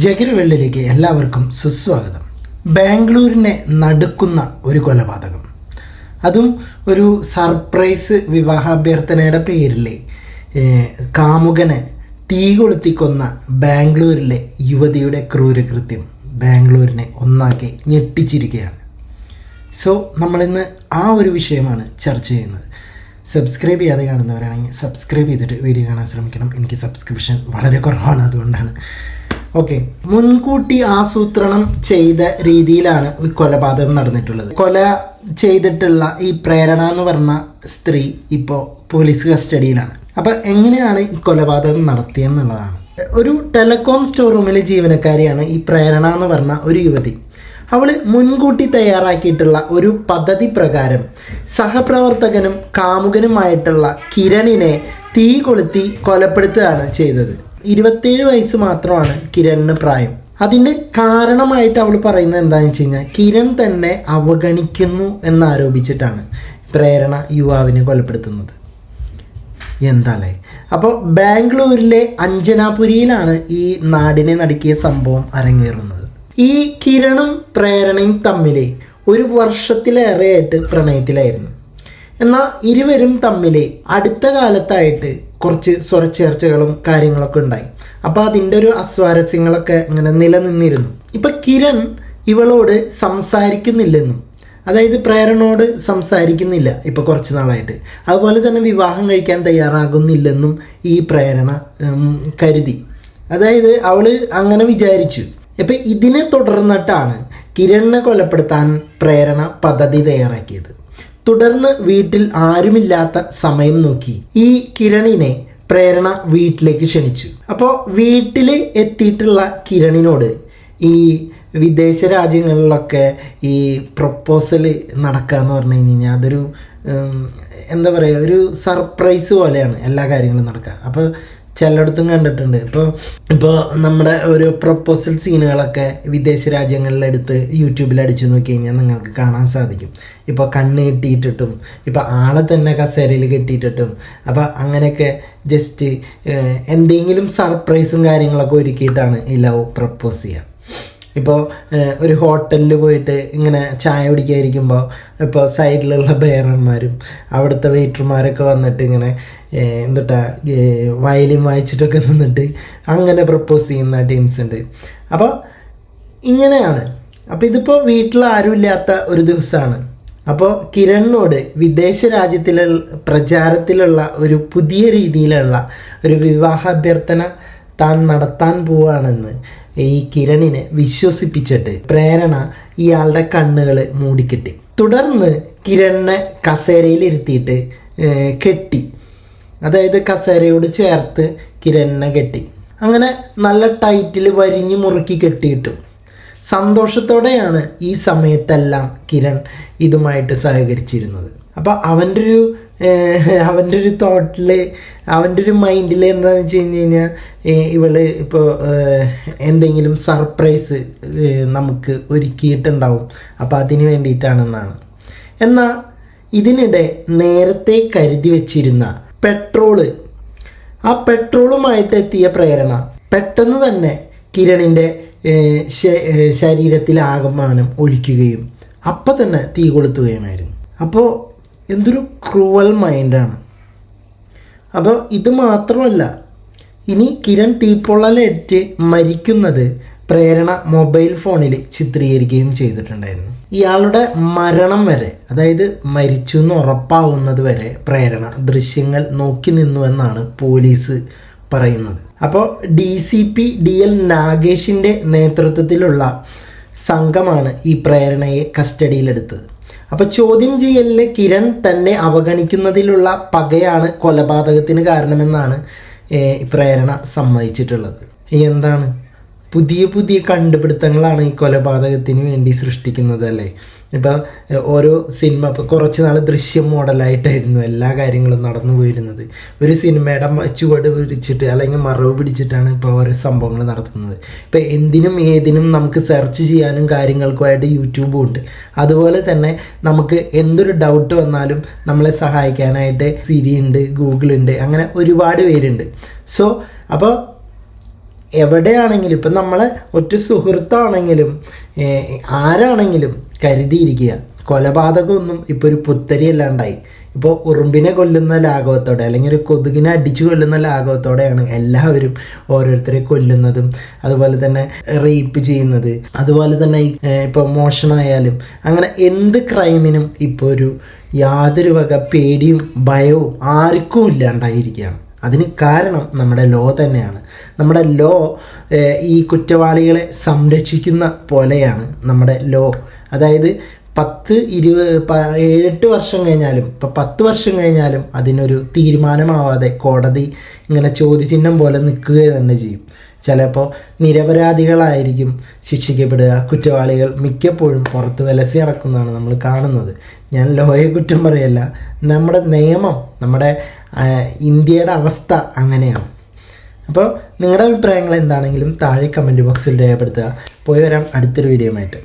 ജഗരവെള്ളിലേക്ക് എല്ലാവർക്കും സുസ്വാഗതം. ബാംഗ്ലൂരിനെ നടുക്കുന്ന ഒരു കൊലപാതകം, അതും ഒരു സർപ്രൈസ് വിവാഹാഭ്യർത്ഥനയുടെ പേരിൽ കാമുകനെ തീ കൊളുത്തിക്കൊന്ന ബാംഗ്ലൂരിലെ യുവതിയുടെ ക്രൂരകൃത്യം ബാംഗ്ലൂരിനെ ഒന്നാക്കി ഞെട്ടിച്ചിരിക്കുകയാണ്. സോ നമ്മളിന്ന് ആ ഒരു വിഷയമാണ് ചർച്ച ചെയ്യുന്നത്. സബ്സ്ക്രൈബ് ചെയ്യാതെ കാണുന്നവരാണെങ്കിൽ സബ്സ്ക്രൈബ് ചെയ്തിട്ട് വീഡിയോ കാണാൻ ശ്രമിക്കണം. എനിക്ക് സബ്സ്ക്രിപ്ഷൻ വളരെ കുറവാണ്, അതുകൊണ്ടാണ്. ഓക്കെ, മുൻകൂട്ടി ആസൂത്രണം ചെയ്ത രീതിയിലാണ് ഈ കൊലപാതകം നടന്നിട്ടുള്ളത്. കൊല ചെയ്തിട്ടുള്ള ഈ പ്രേരണ എന്ന് പറഞ്ഞ സ്ത്രീ ഇപ്പോൾ പോലീസ് കസ്റ്റഡിയിലാണ്. അപ്പം എങ്ങനെയാണ് ഈ കൊലപാതകം നടത്തിയെന്നുള്ളതാണ്. ഒരു ടെലികോം സ്റ്റോർ റൂമിലെ ജീവനക്കാരിയാണ് ഈ പ്രേരണ എന്ന് പറഞ്ഞ ഒരു യുവതി. അവൾ മുൻകൂട്ടി തയ്യാറാക്കിയിട്ടുള്ള ഒരു പദ്ധതി പ്രകാരം സഹപ്രവർത്തകനും കാമുകനുമായിട്ടുള്ള കിരണിനെ തീ കൊളുത്തി കൊലപ്പെടുത്തുകയാണ് ചെയ്തത്. 27 വയസ്സ് മാത്രമാണ് കിരണിന് പ്രായം. അതിൻ്റെ കാരണമായിട്ട് അവൾ പറയുന്നത് എന്താണെന്ന് വെച്ച് കഴിഞ്ഞാൽ, കിരൺ തന്നെ അവഗണിക്കുന്നു എന്നാരോപിച്ചിട്ടാണ് പ്രേരണ യുവാവിനെ കൊലപ്പെടുത്തുന്നത്. എന്താല്ലേ? അപ്പോൾ ബാംഗ്ലൂരിലെ അഞ്ജനാപുരിയിലാണ് ഈ നാടിനെ നടുക്കിയ സംഭവം അരങ്ങേറുന്നത്. ഈ കിരണും പ്രേരണയും തമ്മിൽ ഒരു വർഷത്തിലേറെയായിട്ട് പ്രണയത്തിലായിരുന്നു. എന്നാൽ ഇരുവരും തമ്മിൽ അടുത്ത കാലത്തായിട്ട് കുറച്ച് സ്വരച്ചേർച്ചകളും കാര്യങ്ങളൊക്കെ ഉണ്ടായി. അപ്പോൾ അതിൻ്റെ ഒരു അസ്വാരസ്യങ്ങളൊക്കെ ഇങ്ങനെ നിലനിന്നിരുന്നു. ഇപ്പം കിരൺ ഇവളോട് സംസാരിക്കുന്നില്ലെന്നും, അതായത് പ്രേരണയോട് സംസാരിക്കുന്നില്ല ഇപ്പോൾ കുറച്ച് നാളായിട്ട്. അതുപോലെ തന്നെ വിവാഹം കഴിക്കാൻ തയ്യാറാകുന്നില്ലെന്നും ഈ പ്രേരണ കരുതി. അതായത് അവൾ അങ്ങനെ വിചാരിച്ചു. ഇപ്പം ഇതിനെ തുടർന്നിട്ടാണ് കിരണിനെ കൊലപ്പെടുത്താൻ പ്രേരണ പദ്ധതി തയ്യാറാക്കിയത്. തുടർന്ന് വീട്ടിൽ ആരുമില്ലാത്ത സമയം നോക്കി ഈ കിരണിനെ പ്രേരണ വീട്ടിലേക്ക് ക്ഷണിച്ചു. അപ്പോൾ വീട്ടിൽ എത്തിയിട്ടുള്ള കിരണിനോട് ഈ വിദേശ രാജ്യങ്ങളിലൊക്കെ ഈ പ്രൊപ്പോസൽ നടക്കുക എന്ന് പറഞ്ഞു കഴിഞ്ഞാൽ അതൊരു എന്താ പറയുക, ഒരു സർപ്രൈസ് പോലെയാണ് എല്ലാ കാര്യങ്ങളും നടക്കുക. അപ്പോൾ ചിലയിടത്തും കണ്ടിട്ടുണ്ട്. ഇപ്പോൾ നമ്മുടെ ഒരു പ്രൊപ്പോസൽ സീനുകളൊക്കെ വിദേശ രാജ്യങ്ങളിലെടുത്ത് യൂട്യൂബിൽ അടിച്ചു നോക്കി കഴിഞ്ഞാൽ നിങ്ങൾക്ക് കാണാൻ സാധിക്കും. ഇപ്പോൾ കണ്ണ് കെട്ടിയിട്ടിട്ടും, ഇപ്പോൾ ആളെ തന്നെ കസേരയിൽ കെട്ടിയിട്ടിട്ടും, അപ്പോൾ അങ്ങനെയൊക്കെ ജസ്റ്റ് എന്തെങ്കിലും സർപ്രൈസും കാര്യങ്ങളൊക്കെ ഒരുക്കിയിട്ടാണ് ഈ ലവ് പ്രപ്പോസ് ചെയ്യുക. ഇപ്പോൾ ഒരു ഹോട്ടലിൽ പോയിട്ട് ഇങ്ങനെ ചായ കുടിക്കാതിരിക്കുമ്പോൾ ഇപ്പോൾ സൈഡിലുള്ള ബെയറന്മാരും അവിടുത്തെ വെയിറ്റർമാരൊക്കെ വന്നിട്ട് ഇങ്ങനെ എന്തുട്ടാ വയലിൻ വായിച്ചിട്ടൊക്കെ നിന്നിട്ട് അങ്ങനെ പ്രപ്പോസ് ചെയ്യുന്ന ടീംസ് ഉണ്ട്. അപ്പോൾ ഇങ്ങനെയാണ്. അപ്പോൾ ഇതിപ്പോൾ വീട്ടിൽ ആരുമില്ലാത്ത ഒരു ദിവസമാണ്. അപ്പോൾ കിരണിനോട് വിദേശ രാജ്യത്തിലുള്ള പ്രചാരത്തിലുള്ള ഒരു പുതിയ രീതിയിലുള്ള ഒരു വിവാഹാഭ്യർത്ഥന താൻ നടത്താൻ പോവുകയാണെന്ന് ഈ കിരണിനെ വിശ്വസിപ്പിച്ചിട്ട് പ്രേരണ ഇയാളുടെ കണ്ണുകൾ മൂടിക്കെട്ടി. തുടർന്ന് കിരണിനെ കസേരയിൽ ഇരുത്തിയിട്ട് കെട്ടി, അതായത് കസേരയോട് ചേർത്ത് കിരണിനെ കെട്ടി. അങ്ങനെ നല്ല ടൈറ്റിൽ വരിഞ്ഞ് മുറുക്കി കെട്ടിയിട്ടു. സന്തോഷത്തോടെയാണ് ഈ സമയത്തെല്ലാം കിരൺ ഇതുമായിട്ട് സഹകരിച്ചിരുന്നത്. അപ്പോൾ അവൻ്റെ ഒരു തോട്ടിൽ, അവൻ്റെ ഒരു മൈൻഡിൽ എന്താണെന്ന് വെച്ച് കഴിഞ്ഞ് കഴിഞ്ഞാൽ, ഇവള് ഇപ്പോൾ എന്തെങ്കിലും സർപ്രൈസ് നമുക്ക് ഒരുക്കിയിട്ടുണ്ടാവും, അപ്പോൾ അതിന് വേണ്ടിയിട്ടാണെന്നാണ്. എന്നാൽ ഇതിനിടെ നേരത്തെ കരുതി വച്ചിരുന്ന ആ പെട്രോളുമായിട്ട് എത്തിയ പ്രേരണ പെട്ടെന്ന് തന്നെ കിരണിൻ്റെ ശരീരത്തിലാകമാനം ഒഴിക്കുകയും അപ്പം തന്നെ തീ കൊളുത്തുകയുമായിരുന്നു. അപ്പോൾ എന്തൊരു ക്രൂവൽ മൈൻഡാണ്. അപ്പോൾ ഇത് മാത്രമല്ല, ഇനി കിരൺ തീപ്പൊള്ളലേറ്റ് മരിക്കുന്നത് പ്രേരണ മൊബൈൽ ഫോണിൽ ചിത്രീകരിക്കുകയും ചെയ്തിട്ടുണ്ടായിരുന്നു. ഇയാളുടെ മരണം വരെ, അതായത് മരിച്ചു എന്ന് ഉറപ്പാവുന്നത് വരെ പ്രേരണ ദൃശ്യങ്ങൾ നോക്കി നിന്നുവെന്നാണ് പോലീസ് പറയുന്നത്. അപ്പോൾ DCP DL നാഗേഷിൻ്റെ നേതൃത്വത്തിലുള്ള സംഘമാണ് ഈ പ്രേരണയെ കസ്റ്റഡിയിലെടുത്തത്. അപ്പോൾ ചോദ്യം ചെയ്യലിൽ കിരൺ തന്നെ അവഗണിക്കുന്നതിലുള്ള പകയാണ് കൊലപാതകത്തിന് കാരണമെന്നാണ് പ്രേരണ സമ്മതിച്ചിട്ടുള്ളത്. എന്താണ്, പുതിയ കണ്ടുപിടുത്തങ്ങളാണ് ഈ കൊലപാതകത്തിന് വേണ്ടി സൃഷ്ടിക്കുന്നത് അല്ലേ? ഇപ്പോൾ ഓരോ സിനിമ, ഇപ്പോൾ കുറച്ച് നാൾ ദൃശ്യം മോഡലായിട്ടായിരുന്നു എല്ലാ കാര്യങ്ങളും നടന്നു പോയിരുന്നത്. ഒരു സിനിമയുടെ ചുവട് പിടിച്ചിട്ട് അല്ലെങ്കിൽ മറവ് പിടിച്ചിട്ടാണ് ഇപ്പോൾ ഓരോ സംഭവങ്ങൾ നടത്തുന്നത്. ഇപ്പോൾ എന്തിനും ഏതിനും നമുക്ക് സെർച്ച് ചെയ്യാനും കാര്യങ്ങൾക്കുമായിട്ട് യൂട്യൂബും ഉണ്ട്. അതുപോലെ തന്നെ നമുക്ക് എന്തൊരു ഡൗട്ട് വന്നാലും നമ്മളെ സഹായിക്കാനായിട്ട് സിരി ഉണ്ട്, ഗൂഗിൾ ഉണ്ട്, അങ്ങനെ ഒരുപാട് പേരുണ്ട്. സോ അപ്പോൾ എവിടെയാണെങ്കിലും ഇപ്പം നമ്മളെ ഒറ്റ സുഹൃത്താണെങ്കിലും ആരാണെങ്കിലും കരുതിയിരിക്കുക. കൊലപാതകമൊന്നും ഇപ്പോൾ ഒരു പുത്തരി അല്ലാണ്ടായി. ഇപ്പോൾ ഉറുമ്പിനെ കൊല്ലുന്ന ലാഘവത്തോടെ അല്ലെങ്കിൽ ഒരു കൊതുകിനെ അടിച്ചു കൊല്ലുന്ന ലാഘവത്തോടെയാണ് എല്ലാവരും ഓരോരുത്തരെ കൊല്ലുന്നതും അതുപോലെ തന്നെ റേപ്പ് ചെയ്യുന്നത്. അതുപോലെ തന്നെ ഇപ്പോൾ മോഷണമായാലും അങ്ങനെ എന്ത് ക്രൈമിനും ഇപ്പോൾ ഒരു യാതൊരു വക പേടിയും ഭയവും ആർക്കും ഇല്ലാണ്ടായിരിക്കുകയാണ്. അതിന് കാരണം നമ്മുടെ ലോ തന്നെയാണ്. നമ്മുടെ ലോ ഈ കുറ്റവാളികളെ സംരക്ഷിക്കുന്ന പോലെയാണ് നമ്മുടെ ലോ. അതായത് 8 വർഷം കഴിഞ്ഞാലും ഇപ്പോൾ 10 വർഷം കഴിഞ്ഞാലും അതിനൊരു തീരുമാനമാവാതെ കോടതി ഇങ്ങനെ ചോദ്യചിഹ്നം പോലെ നിൽക്കുക തന്നെ ചെയ്യും. ചിലപ്പോൾ നിരപരാധികളായിരിക്കും ശിക്ഷിക്കപ്പെടുക. കുറ്റവാളികൾ മിക്കപ്പോഴും പുറത്ത് വിലസി നടക്കുന്നതാണ് നമ്മൾ കാണുന്നത്. ഞാൻ ലോയെ കുറ്റം പറയല്ല, നമ്മുടെ നിയമം, നമ്മുടെ ഇന്ത്യയുടെ അവസ്ഥ അങ്ങനെയാണ്. അപ്പോൾ നിങ്ങളുടെ അഭിപ്രായങ്ങൾ എന്താണെങ്കിലും താഴെ കമൻറ്റ് ബോക്സിൽ രേഖപ്പെടുത്തുക. പോയി വരാം അടുത്തൊരു വീഡിയോ ആയിട്ട്.